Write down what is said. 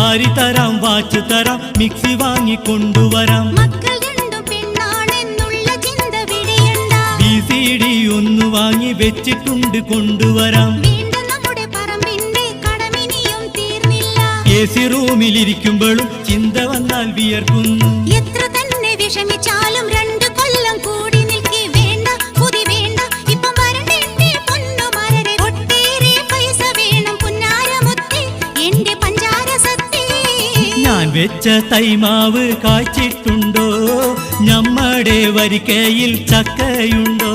സാരി തരാം, വാച്ച് തരാം, മിക്സി വാങ്ങിക്കൊണ്ടുവരാം. മക്കൾ രണ്ടും പെണ്ണാണെന്നുള്ള ചിന്ത വിടയണ്ട. VCD ഒന്ന് വാങ്ങി വെച്ചിട്ടുണ്ട്, കൊണ്ടുവരാം. വേണ്ട, നമ്മുടെ പറമ്പിന്റെ കടമിനിയും തീർന്നില്ല. AC റൂമിലിരിക്കുമ്പോഴും ചിന്ത വന്നാൽ വിയർക്കുന്നു. എത്ര തന്നെ വിഷമിച്ചാലും 2 കൊല്ലം കൂടി നിൽക്കി. വേണ്ട, പുതി വേണ്ട, ഇപ്പം വരണ്ടേ പൊന്നുമരരെ. ഒട്ടേറെ പൈസ വേണം പുന്നാരമുത്തേ, എന്റെ പഞ്ചാര സത്തേ. ഞാൻ വെച്ച തൈമാവ് കായ്ച്ചിട്ടുണ്ടോ? നമ്മുടെ വരിക്കയിൽ ചക്കയുണ്ടോ?